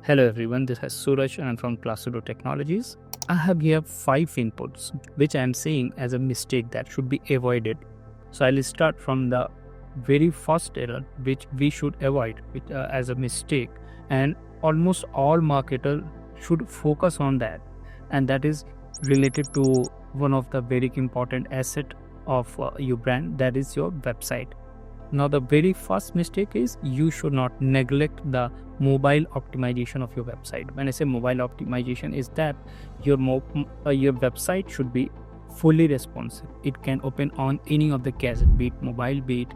Hello everyone, this is Suraj and I'm from Classido Technologies. I have here 5 inputs which I am saying as a mistake that should be avoided. So I'll start from the very first error which we should avoid as a mistake, and almost all marketers should focus on that, and that is related to one of the very important asset of your brand, that is your website. Now the very first mistake is you should not neglect the mobile optimization of your website. When I say mobile optimization, is that your website should be fully responsive. It can open on any of the gadget, be it mobile, be it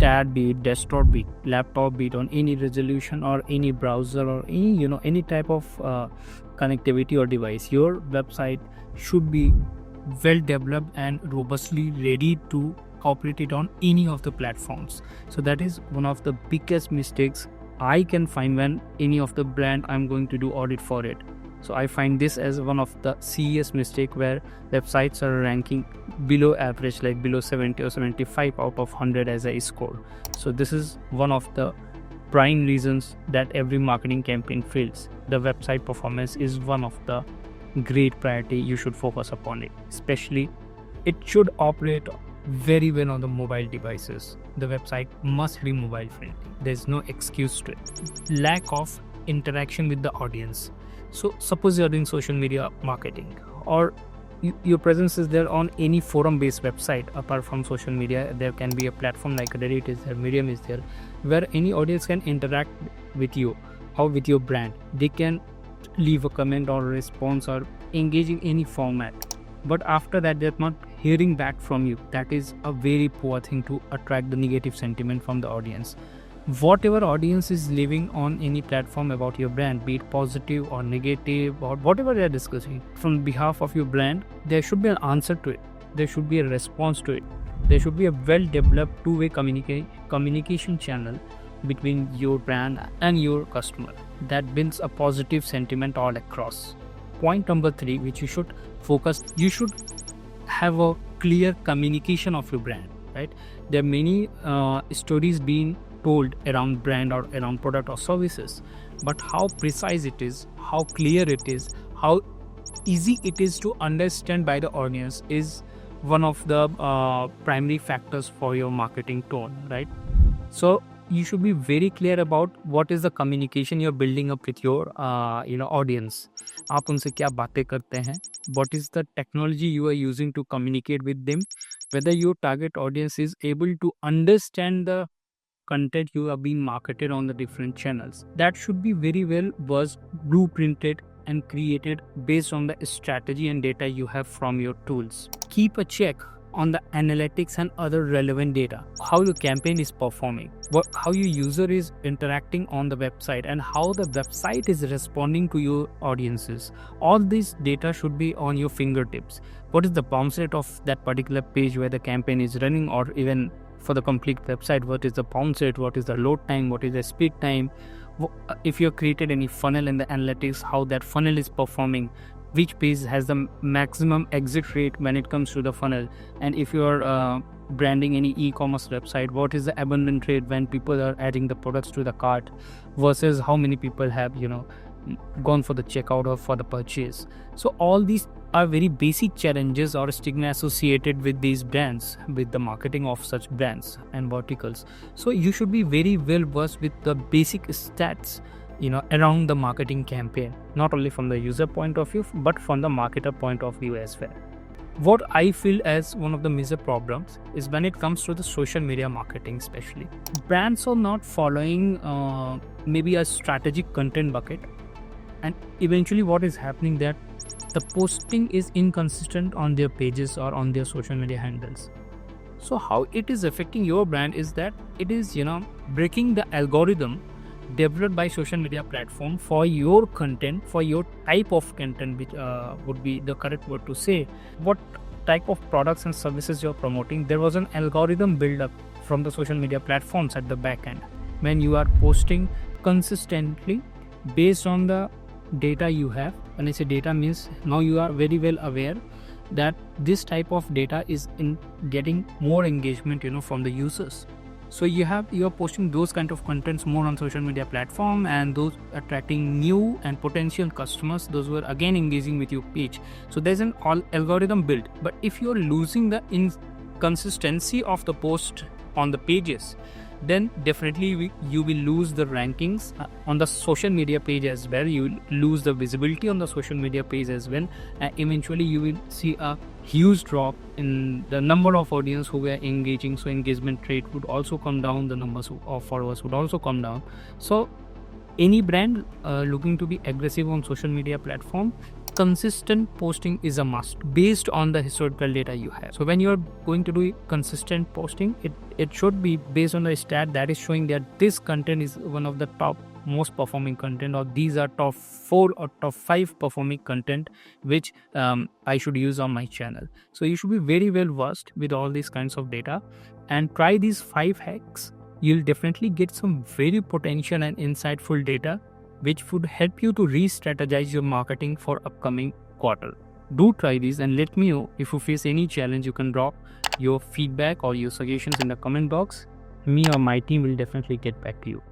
tab, be it desktop, be it laptop, be it on any resolution or any browser or any type of connectivity or device. Your website should be well developed and robustly ready to operate it on any of the platforms. So that is one of the biggest mistakes I can find when any of the brand I'm going to do audit for it. So I find this as one of the serious mistake where websites are ranking below average, like below 70 or 75 out of 100 as a score. So this is one of the prime reasons that every marketing campaign fails. The website performance is one of the great priority you should focus upon it. Especially it should operate very well on the mobile devices. The website must be mobile friendly. There's no excuse to it. Lack of interaction with the audience. So suppose you're doing social media marketing, or your presence is there on any forum based website. Apart from social media, there can be a platform like Reddit is there, Medium is there, where any audience can interact with you or with your brand. They can leave a comment or a response or engage in any format. But after that, they're not hearing back from you. That is a very poor thing to attract the negative sentiment from the audience. Whatever audience is living on any platform about your brand, be it positive or negative or whatever they are discussing, from behalf of your brand, there should be an answer to it. There should be a response to it. There should be a well-developed two-way communication channel between your brand and your customer that builds a positive sentiment all across. Point number 3, which you should focus, you should have a clear communication of your brand, right? There are many stories being told around brand or around product or services, but how precise it is, how clear it is, how easy it is to understand by the audience is one of the primary factors for your marketing tone, right? So you should be very clear about what is the communication you're building up with your audience. आप उनसे क्या बातें करते हैं, what is the technology you are using to communicate with them, whether your target audience is able to understand the content you are being marketed on the different channels. That should be very well was blueprinted and created based on the strategy and data you have from your tools. Keep a check on the analytics and other relevant data, how your campaign is performing, how your user is interacting on the website, and how the website is responding to your audiences. All this data should be on your fingertips. What is the bounce rate of that particular page where the campaign is running, or even for the complete website, what is the bounce rate, what is the load time, what is the speed time, if you have created any funnel in the analytics, how that funnel is performing, which page has the maximum exit rate when it comes to the funnel, and if you are branding any e-commerce website, what is the abandon rate when people are adding the products to the cart versus how many people have gone for the checkout or for the purchase. So all these are very basic challenges or stigma associated with these brands, with the marketing of such brands and verticals. So you should be very well versed with the basic stats around the marketing campaign, not only from the user point of view but from the marketer point of view as well. What I feel as one of the major problems is when it comes to the social media marketing, especially brands are not following maybe a strategic content bucket, and eventually what is happening that the posting is inconsistent on their pages or on their social media handles. So how it is affecting your brand is that it is breaking the algorithm developed by social media platform for your content, for your type of content, which would be the correct word to say, what type of products and services you're promoting. There was an algorithm built up from the social media platforms at the back end. When you are posting consistently based on the data you have, when I say data means now you are very well aware that this type of data is in getting more engagement from the users. So you're posting those kind of contents more on social media platform, and those attracting new and potential customers, those who are again engaging with your page. So there's an algorithm built. But if you're losing the inconsistency of the post on the pages, then definitely you will lose the rankings on the social media page as well. You will lose the visibility on the social media page as well, and eventually you will see a huge drop in the number of audience who were engaging. So engagement rate would also come down, the numbers of followers would also come down. So any brand looking to be aggressive on social media platform, consistent posting is a must based on the historical data you have. So when you're going to do consistent posting, it should be based on the stat that is showing that this content is one of the top most performing content, or these are top 4 or top 5 performing content which I should use on my channel. So you should be very well versed with all these kinds of data and try these 5 hacks. You'll definitely get some very potential and insightful data which would help you to re-strategize your marketing for upcoming quarter. Do try these and let me know if you face any challenge. You can drop your feedback or your suggestions in the comment box. Me or my team will definitely get back to you.